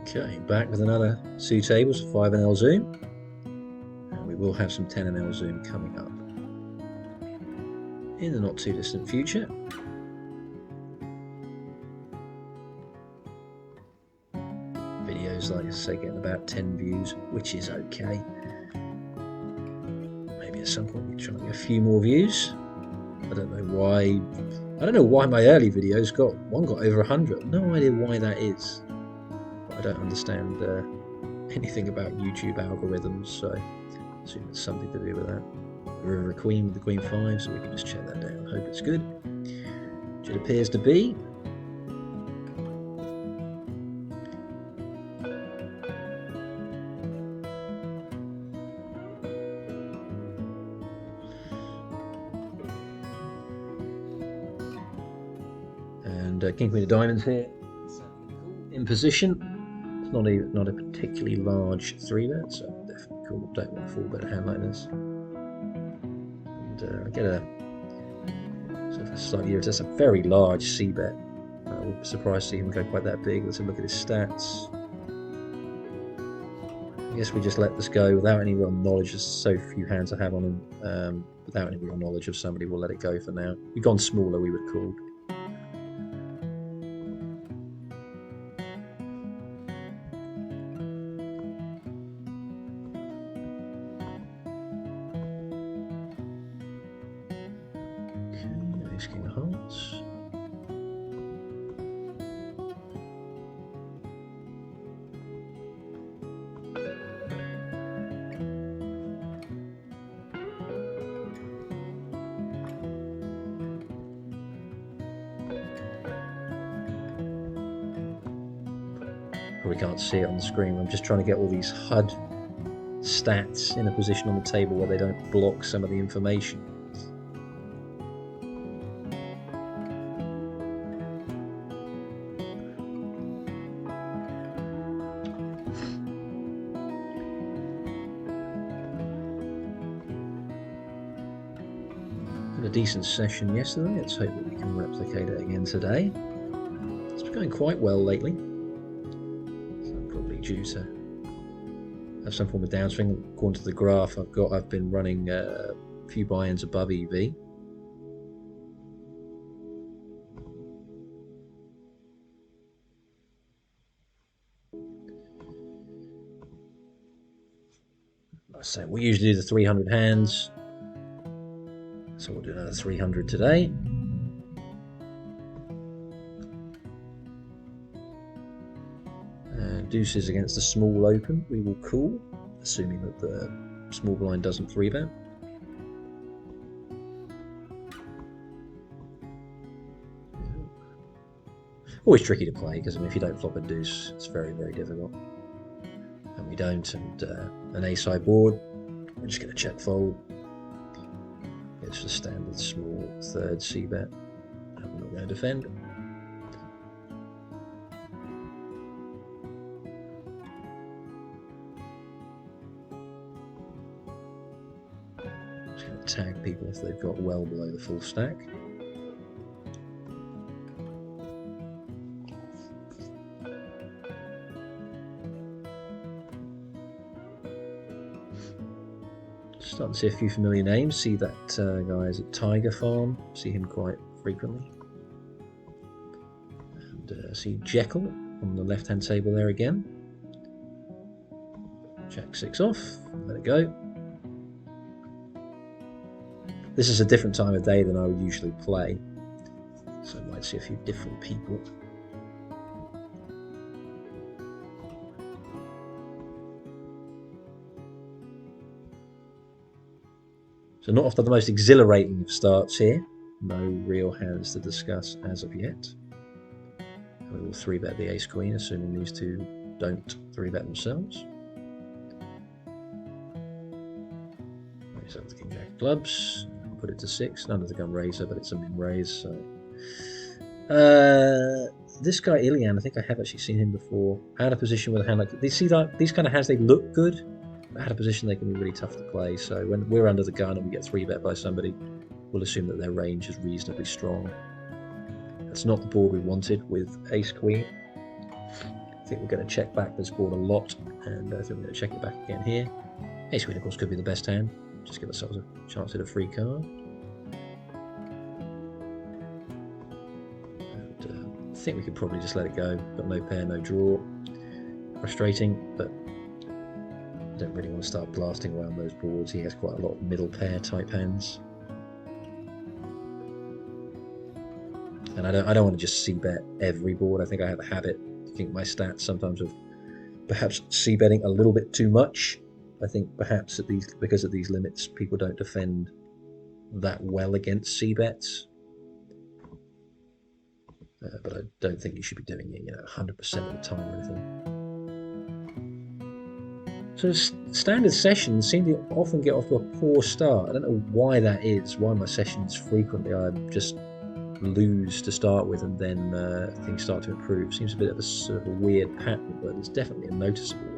Okay, back with another 2 tables, 5NL Zoom. And we will have some 10NL Zoom coming up in the not too distant future. Videos, like I say, getting about 10 views, which is okay. Maybe at some point we try and get a few more views. I don't know why. I don't know why my early videos got over 100. No idea why that is. I don't understand anything about YouTube algorithms, so I assume it's something to do with that. River Queen with the Queen 5, so we can just check that down. Hope it's good, which it appears to be. And King Queen of Diamonds here in position. It's not a particularly large 3-bet, so definitely cool. Don't want a 4-bet hand like this. And I get a sort of a slightly that's a very large C-bet. I would be surprised to see him go quite that big. Let's have a look at his stats. I guess we just let this go without any real knowledge. There's so few hands I have on him. Without any real knowledge of somebody, we'll let it go for now. We've gone smaller, we would call. King of Hearts. Probably can't see it on the screen. I'm just trying to get all these HUD stats in a position on the table where they don't block some of the information. A decent session yesterday. Let's hope that we can replicate it again today. It's been going quite well lately, so I'm probably due to have some form of downswing. According to the graph I've been running a few buy-ins above EV. So we usually do the 300 hands. So we'll do another 300 today. And deuces against the small open, we will call, assuming that the small blind doesn't 3-bet. Always tricky to play, because if you don't flop a deuce, it's very, very difficult. And we don't, and an ace-high board, we're just going to check fold. It's the standard small third C-bet. I'm not going to defend. Just going to tag people if they've got well below the full stack. Starting to see a few familiar names. See that guy is at Tiger Farm. See him quite frequently. And see Jekyll on the left-hand table there again. Jack 6 off. Let it go. This is a different time of day than I would usually play, so I might see a few different people. So not often the most exhilarating of starts here. No real hands to discuss as of yet. We will 3-bet the ace queen, assuming these two don't 3-bet themselves. Raise up the king jack of clubs. I'll put it to 6. None of the gun raiser, but it's a min raise. So this guy Ilian, I think I have actually seen him before. Out of position with a hand like these. See that these kind of hands, they look good. Out of position, they can be really tough to play. So when we're under the gun and we get 3-bet by somebody, we'll assume that their range is reasonably strong. That's not the board we wanted with ace queen. I think we're going to check back this board a lot, and I think we're going to check it back again here. Ace Queen, of course, could be the best hand. Just give ourselves a chance at a free card. And I think we could probably just let it go. Got no pair, no draw. Frustrating, but I don't really want to start blasting around those boards. He has quite a lot of middle pair type hands. And I don't want to just c-bet every board. I think I have a habit. I think my stats sometimes of perhaps c-betting a little bit too much. I think perhaps because of these limits, people don't defend that well against c-bets. But I don't think you should be doing it, 100% of the time or anything. So standard sessions seem to often get off to a poor start. I don't know why that is. Why my sessions frequently I just lose to start with, and then things start to improve. Seems a bit of a sort of a weird pattern, but it's definitely a noticeable one.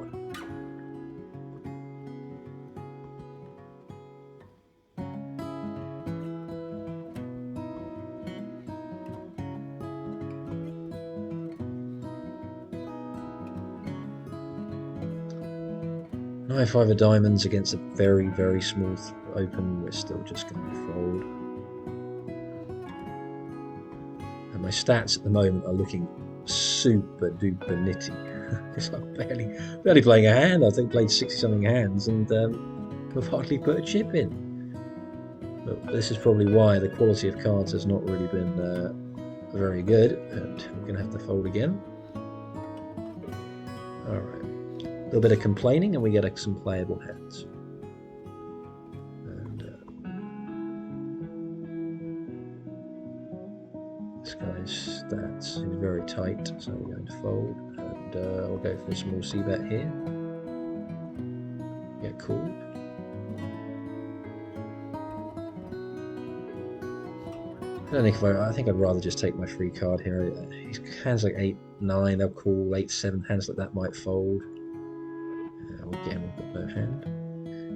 Nine five of diamonds against a very, very smooth open. We're still just going to fold. And my stats at the moment are looking super duper nitty. Because I'm barely playing a hand. I think played 60-something hands, and we've hardly put a chip in. But this is probably why the quality of cards has not really been very good, and we're going to have to fold again. Alright. A little bit of complaining, and we get some playable hands. And this guy's stats is very tight, so we're going to fold, and I'll go for a small c-bet here. Get called. I think I'd rather just take my free card here. His hands like 8, 9, they'll call. 8, 7 hands like that might fold. Again, we've got no hand,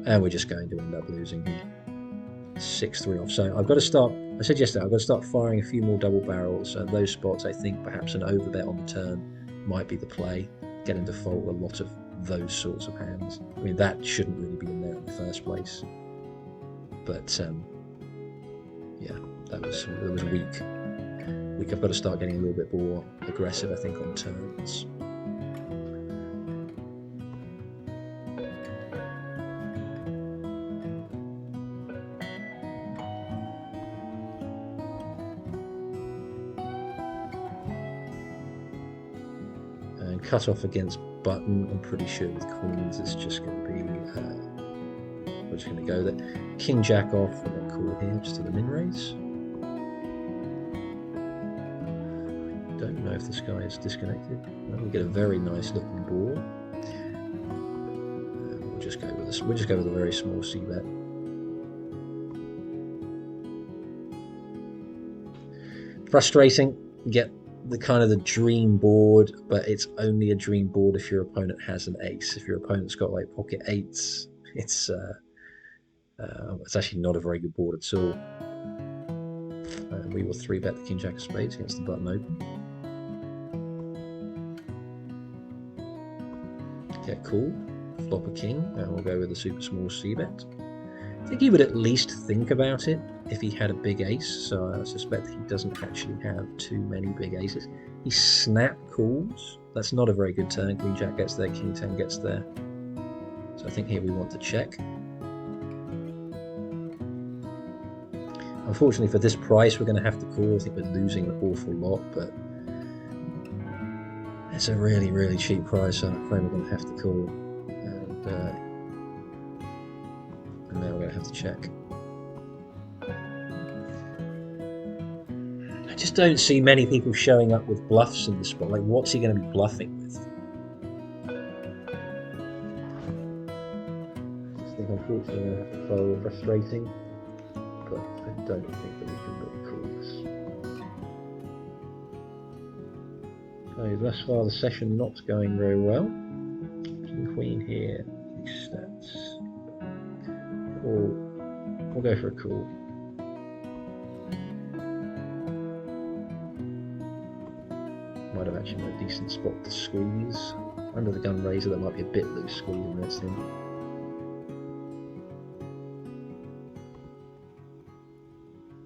and we're just going to end up losing here. 6-3 off. So I've got to start. I said yesterday I've got to start firing a few more double barrels. And those spots, I think perhaps an overbet on the turn might be the play. Get him to fold a lot of those sorts of hands. I mean, that shouldn't really be in there in the first place. But yeah, that was weak. I've got to start getting a little bit more aggressive, I think, on turns. Cut off against button. I'm pretty sure with queens it's just going to be we're just going to go there. King jack off and then call here just to the min raise. Don't know if this guy is disconnected. Well, we get a very nice looking board. We'll just go with this. We'll just go with a very small c-bet. Frustrating. Get the kind of the dream board, but it's only a dream board if your opponent has an ace. If your opponent's got like pocket eights, it's actually not a very good board at all. We will 3-bet the king jack of spades against the button open. Get cool, flop a king, and we'll go with a super small c-bet. I think he would at least think about it if he had a big ace, so I suspect he doesn't actually have too many big aces. He snap calls. That's not a very good turn. Queen jack gets there, king 10 gets there. So I think here we want to check. Unfortunately for this price, we're going to have to call. I think we're losing an awful lot, but it's a really, really cheap price, so I'm afraid we're going to have to call. And now we're going to have to check. I just don't see many people showing up with bluffs in the spot. Like, what's he going to be bluffing with? I just think, unfortunately, we're going to have to fold. Frustrating, but I don't think that we can really call this. So, thus far, the session not going very well. King Queen here, these stats. We'll go for a call. might have actually been a decent spot to squeeze. Under the gun razor, that might be a bit loose squeezing this in.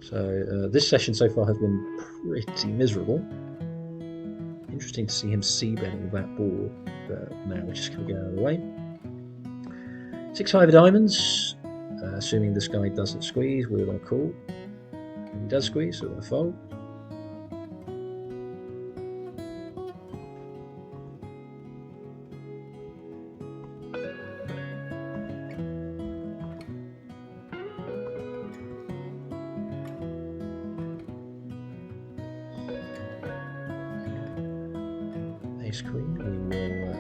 So this session so far has been pretty miserable. Interesting to see him c-betting that board, but now we're just going to get out of the way. 6-5 of diamonds, assuming this guy doesn't squeeze, we're going to call. If he does squeeze, so we're going to fold. Ace queen, we will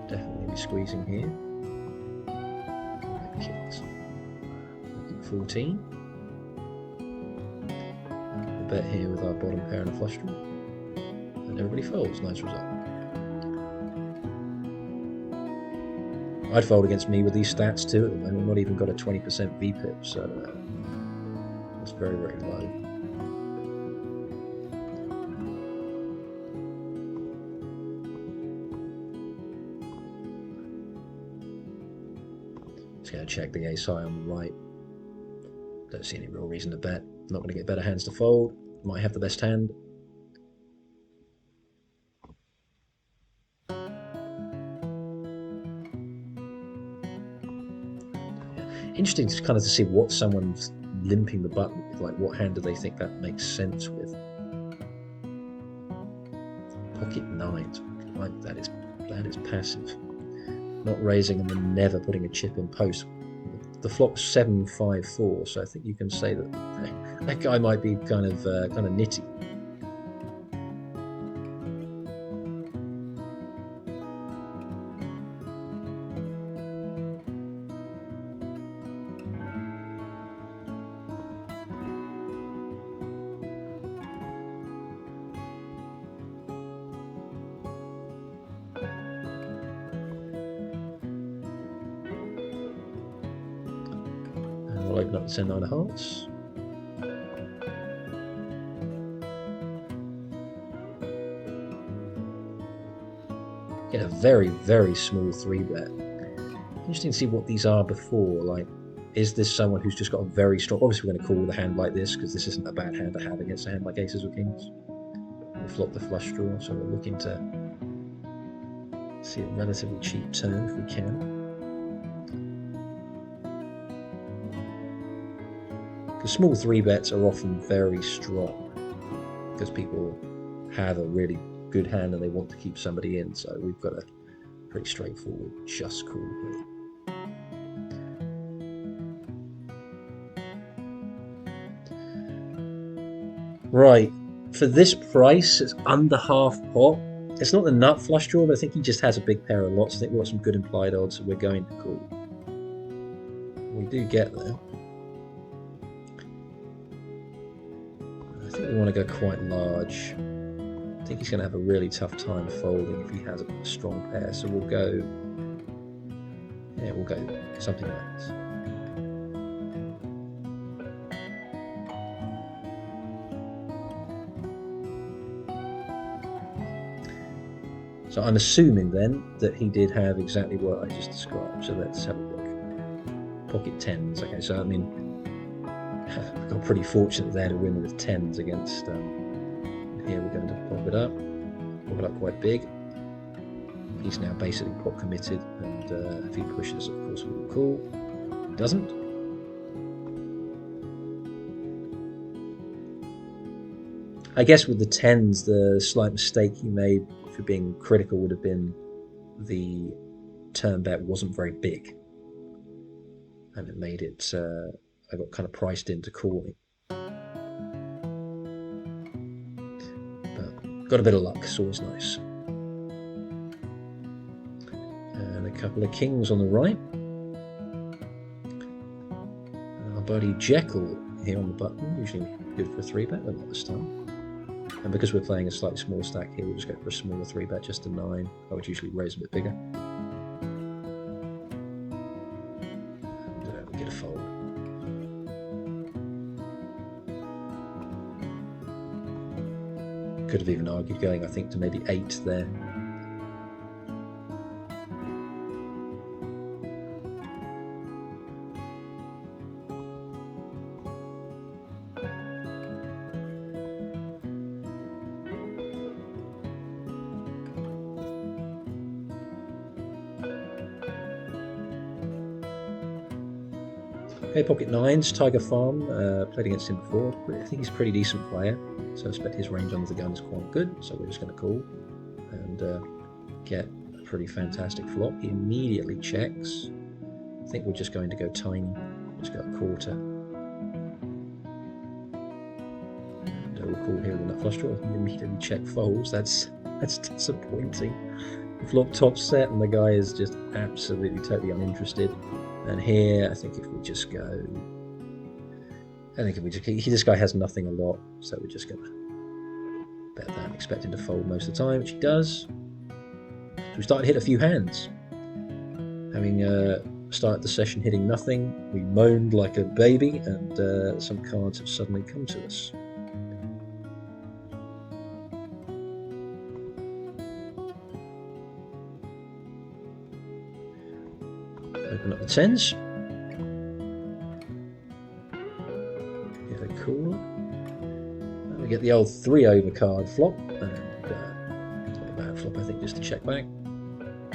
definitely be squeezing here. Kings. 14. We'll bet here with our bottom pair and a flush draw. And everybody folds. Nice result. I'd fold against me with these stats too at the moment. We've not even got a 20% VPIP, so that's very, very low. Just going to check the ace high on the right. Don't see any real reason to bet. Not going to get better hands to fold. Might have the best hand. Interesting to kind of to see what someone's limping the button with. Like, what hand do they think that makes sense with? Pocket nines. Like that is passive. Not raising and then never putting a chip in post. The flop's 7-5-4, so I think you can say that that guy might be kind of nitty. We'll open up the 10-9 of hearts. Get a very, very small 3-bet. Interesting to see what these are before. Like, is this someone who's just got a very strong... Obviously, we're going to call with a hand like this because this isn't a bad hand to have against a hand like aces or kings. We'll flop the flush draw, so we're looking to see a relatively cheap turn if we can. The small 3-bets are often very strong because people have a really good hand and they want to keep somebody in, so we've got a pretty straightforward just call here. Right, for this price, it's under half pot. It's not the nut flush draw, but I think he just has a big pair of lots. I think we've got some good implied odds, so we're going to call. We do get there. I think we want to go quite large. I think he's going to have a really tough time folding if he has a strong pair, so we'll go something like this. So I'm assuming then that he did have exactly what I just described, so let's have a look. Pocket tens, okay, so I mean, I got pretty fortunate there to win with tens against, here we're going to pop it up quite big. He's now basically pot committed, and if he pushes, of course we will call. He doesn't. I guess with the tens, the slight mistake he made for being critical would have been the turn bet wasn't very big, and it made it, I got kind of priced into calling. But got a bit of luck, it's always nice. And a couple of kings on the right. And our buddy Jekyll here on the button, usually good for a 3-bet, but not this time. And because we're playing a slightly smaller stack here, we'll just go for a smaller 3-bet, just a 9. I would usually raise a bit bigger. And we get a fold. Could have even argued going, I think, to maybe 8 there. Okay, pocket 9s, Tiger Farm, played against him before. I think he's a pretty decent player, so I expect his range under the gun is quite good, so we're just going to call and get a pretty fantastic flop. He immediately checks. I think we're just going to go tiny, just go a quarter. And we'll call here with a nut flush draw. He immediately check folds. That's disappointing. Flop top set and the guy is just absolutely totally uninterested. And here, I think if we just go, this guy has nothing a lot, so we're just gonna bet that, expecting to fold most of the time, which he does. So we started to hit a few hands. Having started the session hitting nothing, we moaned like a baby, and some cards have suddenly come to us. Open up the 10s. Give a call. We get the old 3 over card flop, and not a bad flop, I think, just to check back. With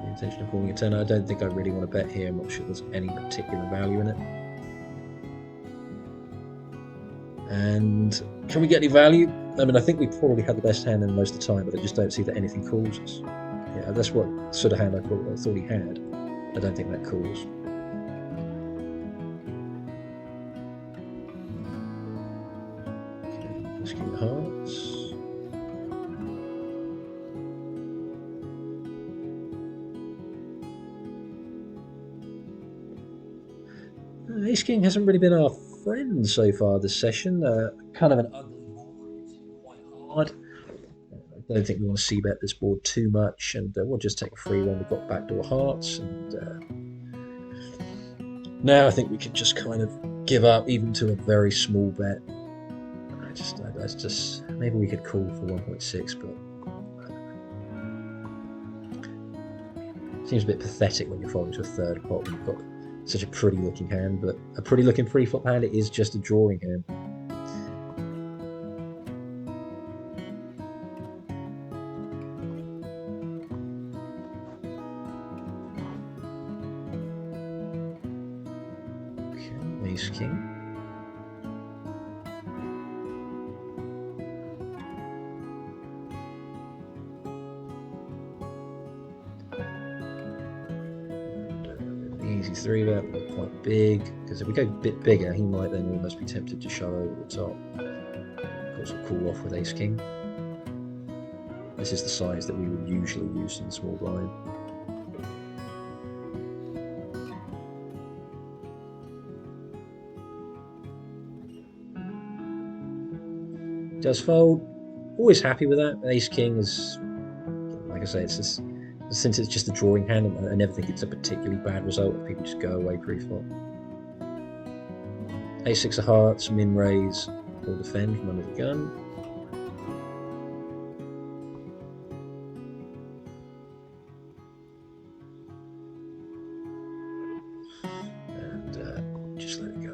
the intention of calling a tenner. I don't think I really want to bet here. I'm not sure there's any particular value in it. And can we get any value? I mean, I think we probably had the best hand in most of the time, but I just don't see that anything calls us. Yeah, that's what sort of hand I thought he had. I don't think that calls. Okay, just king of hearts. Ace King hasn't really been our friend so far this session. Kind of an ugly board, quite hard. I don't think we want to c-bet this board too much, and we'll just take a free one. We've got backdoor hearts, and now I think we can just kind of give up, even to a very small bet. That's just maybe we could call for 1.6, but it seems a bit pathetic when you're folding to a third pot when you've got such a pretty looking hand, but a pretty looking pre-flop hand, it is just a drawing hand. Ace King. And, easy 3-bet, but quite big, because if we go a bit bigger, he might then almost be tempted to shove over the top. Of course, we'll call off with Ace King. This is the size that we would usually use in the small blind. Does fold. Always happy with that. Ace King is, like I say, it's just, since it's just a drawing hand, I never think it's a particularly bad result if people just go away pre-flop. Ace-6 of hearts, min raise, or defend from under the gun. And just let it go.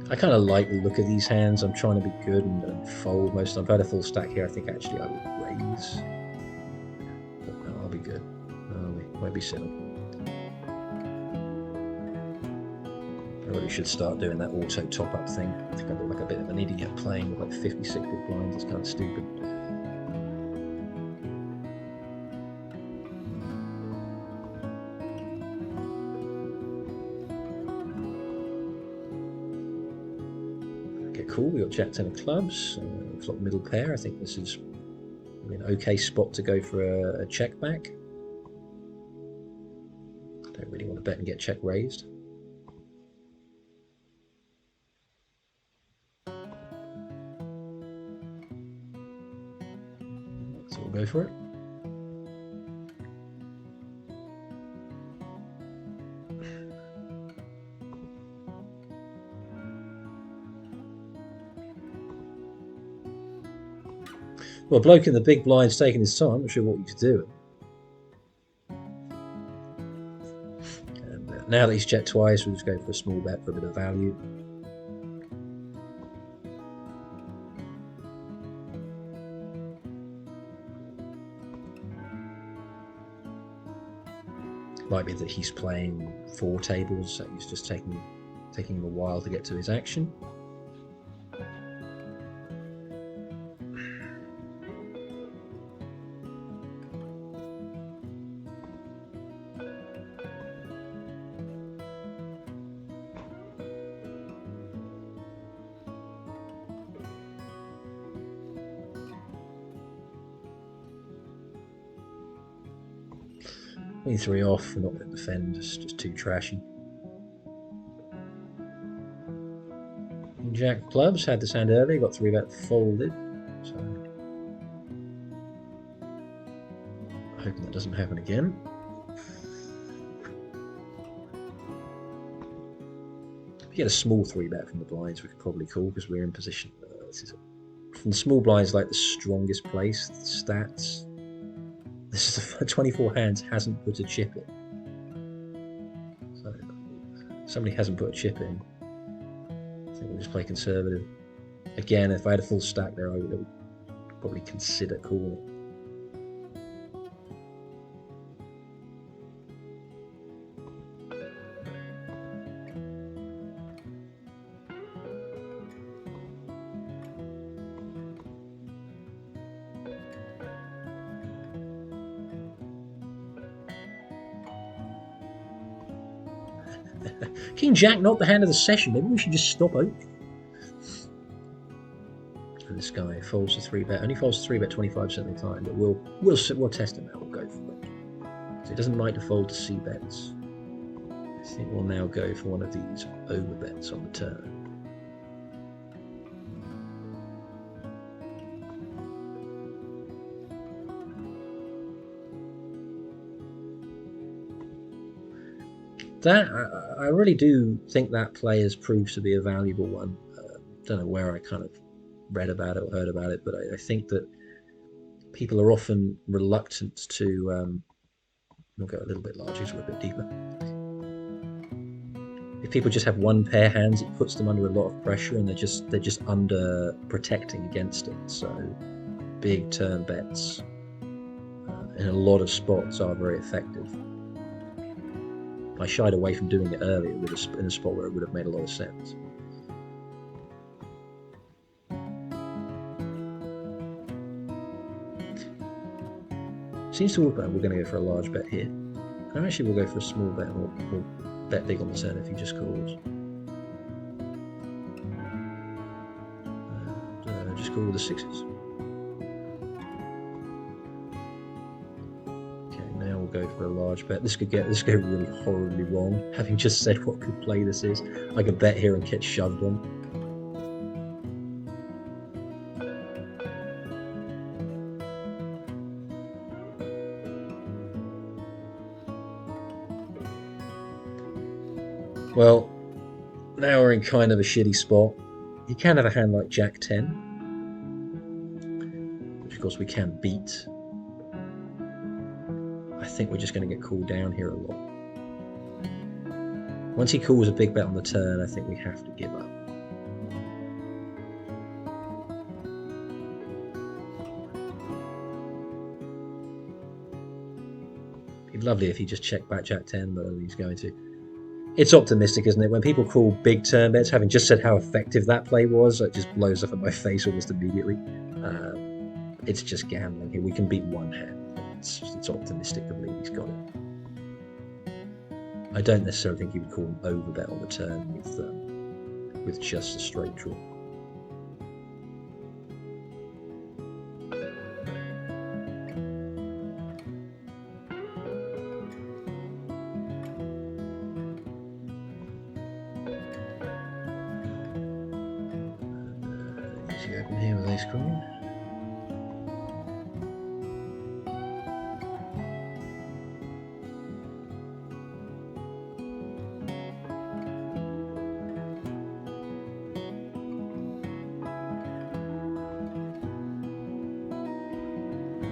I kind of like the look of these hands. I'm trying to be good and fold most of them. If I had a full stack here, I think actually I would raise. But no, I'll be good. Won't be silly. I really should start doing that auto top-up thing. I think I look like a bit of an idiot playing with like 56 big blinds. It's kind of stupid. Okay, cool. We got Jack 10 of clubs. Flop middle pair. I think this is an okay spot to go for a check back. Don't really want to bet and get check raised. So we'll go for it. Well, bloke in the big blind's taking his time. I'm not sure what he's doing. And now that he's checked twice, we'll just go for a small bet for a bit of value. Might be that he's playing 4 tables, so he's just taking him a while to get to his action. Three off, we're not going to defend, it's just too trashy. Jack clubs, had this hand earlier, got 3-bet folded. So I hope that doesn't happen again. If we get a small 3-bet from the blinds, we could probably call because we're in position. From the small blinds, like the strongest place, the stats. This is the 24 hands hasn't put a chip in. So somebody hasn't put a chip in. I think we'll just play conservative. Again, if I had a full stack there, I would probably consider calling. King Jack, not the hand of the session. Maybe we should just stop opening. And this guy folds the 3-bet. Only folds the 3-bet 25% of the time, but we'll test him out. We'll go for it. So he doesn't like to fold to C bets. I think we'll now go for one of these over bets on the turn. That I really do think that play has proved to be a valuable one. Don't know where I kind of read about it or heard about it, but I think that people are often reluctant to. We'll go a little bit larger, so we're a bit deeper. If people just have one pair hands, it puts them under a lot of pressure, and they're just under protecting against it. So big turn bets in a lot of spots are very effective. I shied away from doing it earlier in a spot where it would have made a lot of sense. Seems to work out we're going to go for a large bet here. And actually we'll go for a small bet and we'll bet big on the turn if he just calls. Just call with the 6s. Go for a large bet. This could go really horribly wrong. Having just said what good play this is, I could bet here and get shoved on. Well, now we're in kind of a shitty spot. You can have a hand like Jack 10, which of course we can beat. I think we're just going to get called down here a lot. Once he calls a big bet on the turn, I think we have to give up. It'd be lovely if he just checked back Jack 10, but I don't think he's going to. It's optimistic, isn't it? When people call big turn bets, having just said how effective that play was, it just blows up in my face almost immediately. It's just gambling here. We can beat one hand. It's optimistic to believe he's got it. I don't necessarily think he would call an overbet on the turn with just a straight draw. open here with ace queen.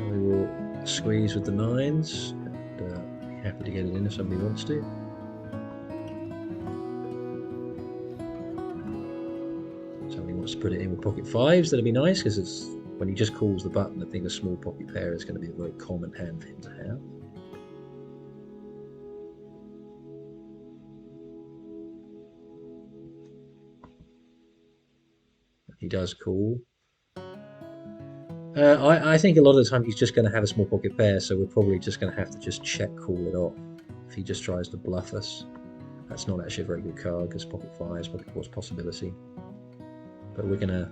We will squeeze with the nines, and be happy to get it in if somebody wants to. To put it in with pocket fives, that'd be nice, because when he just calls the button, I think a small pocket pair is going to be a very common hand for him to have. He does call. I think a lot of the time he's just going to have a small pocket pair, so we're probably just going to have to just check call it off if he just tries to bluff us. That's not actually a very good card, because pocket fives, pocket fours possibility. But we're going to...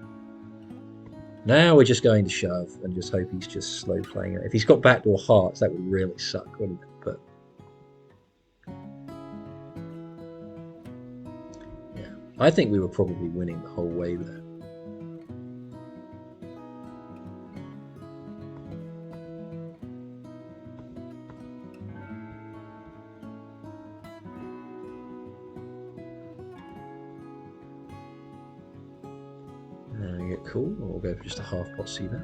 Now we're just going to shove and just hope he's just slow playing it. If he's got backdoor hearts, that would really suck, wouldn't it? But yeah, I think we were probably winning the whole way there. Cool, we'll go for just a half pot C-bet.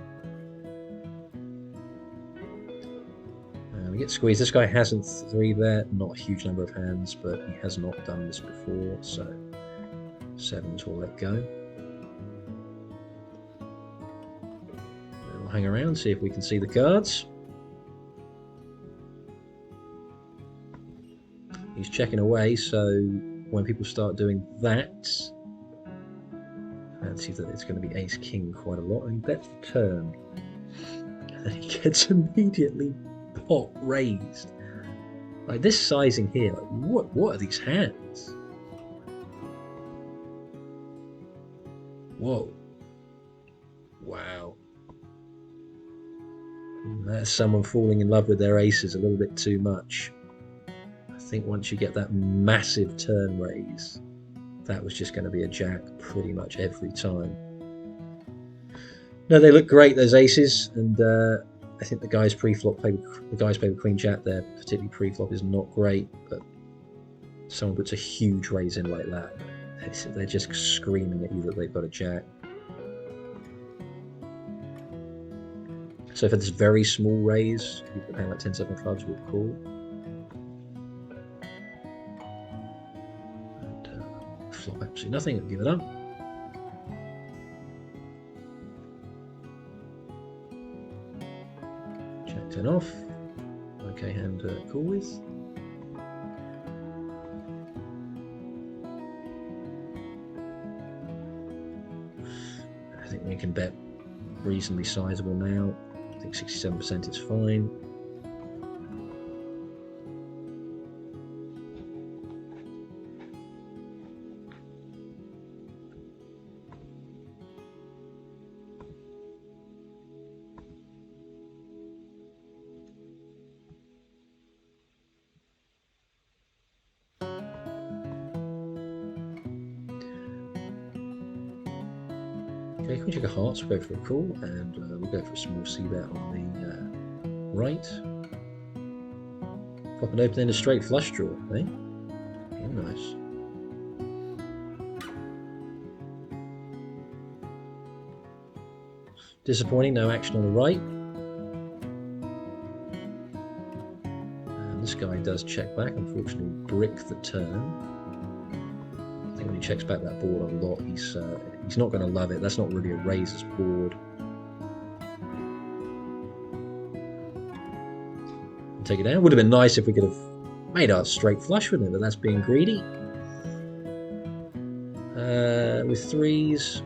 We get squeezed. This guy hasn't 3-bet, not a huge number of hands, but he has not done this before, so sevens will let go. We'll hang around, see if we can see the cards. He's checking away, so when people start doing that, and see that it's going to be ace king quite a lot, and he bets the turn, and he gets immediately pot raised. Like this sizing here, like what are these hands? Whoa. Wow. That's someone falling in love with their aces a little bit too much. I think once you get that massive turn raise, that was just going to be a jack pretty much every time. No, they look great, those aces, and I think the guys pre-flop play with queen jack there, particularly pre-flop, is not great, but someone puts a huge raise in like that, they're just screaming at you that they've got a jack. So for this very small raise, people paying like 10-7 clubs will call. Flop absolutely nothing, and give it up. Jack 10 off. Okay hand to call with. I think we can bet reasonably sizable now. I think 67% is fine. Okay, queen jack of hearts, we'll go for a call, and we'll go for a small c-bet on the right. Pop it open in a straight flush draw, eh? Yeah, nice. Disappointing, no action on the right. And this guy does check back, unfortunately brick the turn. I think when he checks back that board a lot, he's not going to love it. That's not really a raiser's board. Take it down. Would have been nice if we could have made our straight flush with it, but that's being greedy. With threes,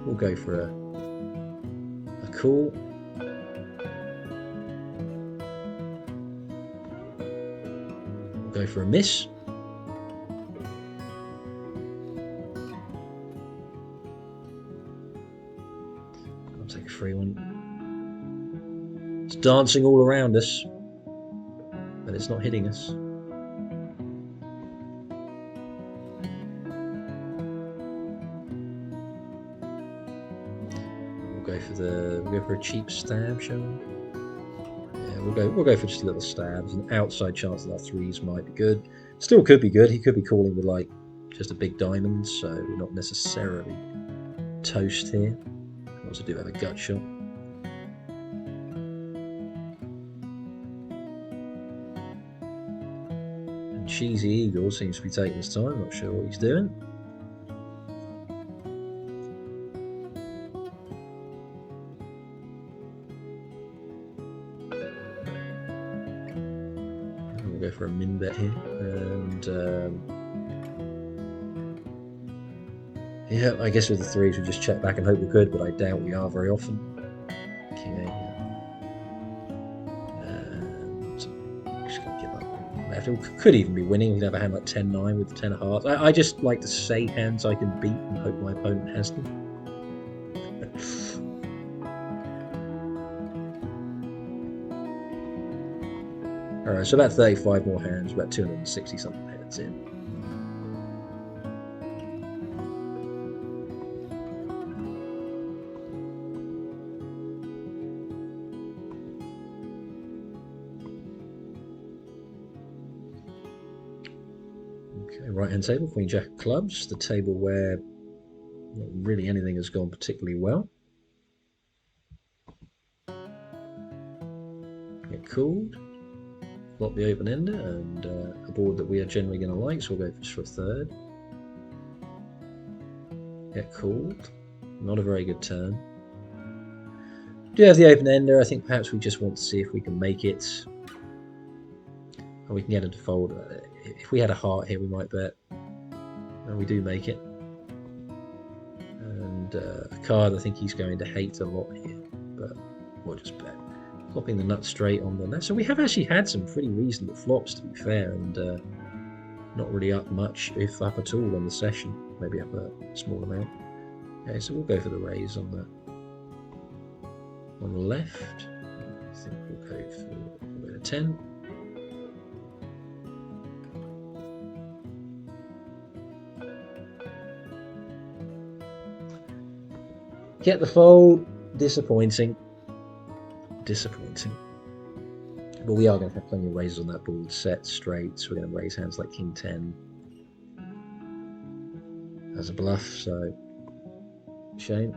we'll go for a call. We'll go for a miss. I'll take a free one. It's dancing all around us, but it's not hitting us. We'll go for a cheap stab, shall we? Yeah, we'll go for just a little stab. There's an outside chance that our threes might be good. Still could be good. He could be calling with like just a big diamond, so we're not necessarily toast here. I also do have a gut shot. And Cheesy Eagle seems to be taking his time. Not sure what he's doing. We'll go for a min bet here, and yeah, I guess with the threes we just check back and hope we're good, but I doubt we are very often. King 8, and just gonna give up left. It could even be winning. We could have a hand like 10-9 with 10 of hearts. I just like to say hands I can beat and hope my opponent has them. Alright, so about 35 more hands, about 260 something heads in. Okay, right hand table, Queen Jack of Clubs, the table where not really anything has gone particularly well. Get called. Flop the open ender, and a board that we are generally going to like, so we'll go just for a third. Get called. Not a very good turn. Do have the open ender. I think perhaps we just want to see if we can make it. And we can get a default. If we had a heart here, we might bet. And we do make it. And a card I think he's going to hate a lot here, but we'll just bet. Flopping the nut straight on the left. So we have actually had some pretty reasonable flops, to be fair, and not really up much, if up at all, on the session. Maybe up a small amount. Okay, so we'll go for the raise on the left. I think we'll go for a 10. Get the fold. Disappointing. But we are going to have plenty of raises on that board. Set straight, so we're going to raise hands like King 10 as a bluff, so shame.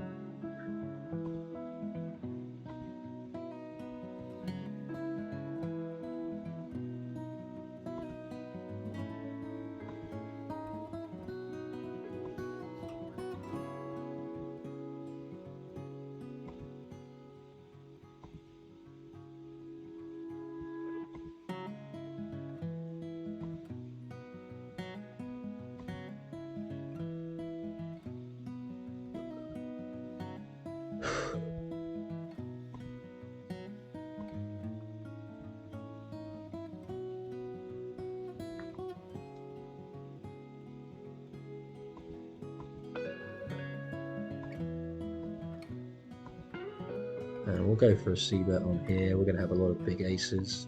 And we'll go for a C-bet on here. We're going to have a lot of big aces.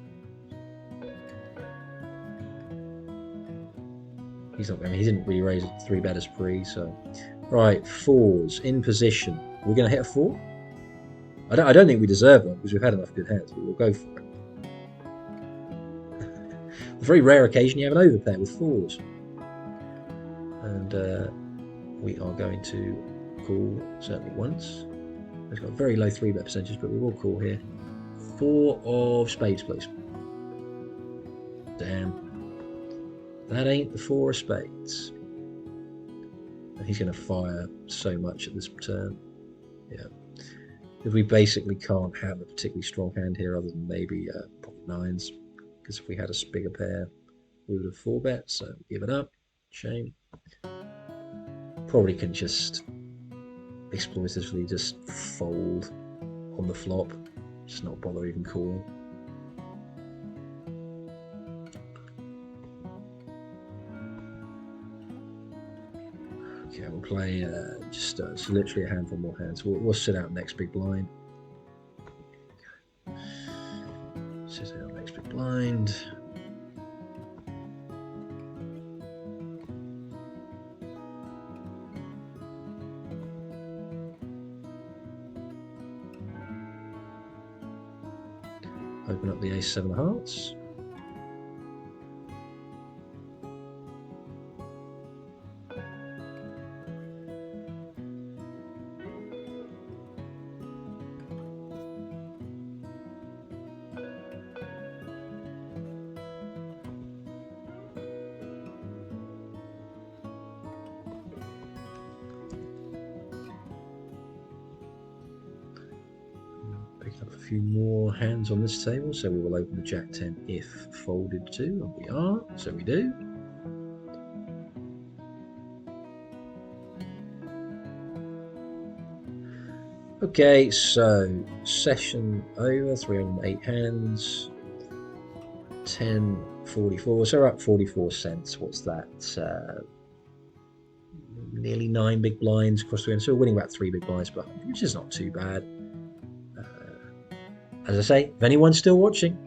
He's not. I mean, he didn't really raise a 3-bet as pre, so right. Fours in position. We're going to hit a 4. I don't think we deserve one because we've had enough good hands, but we'll go for it. A very rare occasion you have an overpair with 4s, and we are going to call certainly once. It's got a very low 3-bet percentage, but we will call here. 4 of spades, please. Damn. That ain't the 4 of spades. And he's going to fire so much at this turn. Yeah. Because we basically can't have a particularly strong hand here other than maybe pocket 9s. Because if we had a bigger pair, we would have 4-bet, so give it up. Shame. Probably can just exploitatively just fold on the flop, just not bother even calling. Okay, we'll play just literally a handful more hands. We'll sit out next big blind. Sit out next big blind. Open up the ace-7 of hearts. Picking up a few more hands on this table, so we will open the Jack-10 if folded to, and we are, so we do. Okay, so session over, 308 hands, 10.44, so we're up 44 cents. What's that? Nearly 9 big blinds across the end, so we're winning about 3 big blinds per 100, which is not too bad. As I say, if anyone's still watching,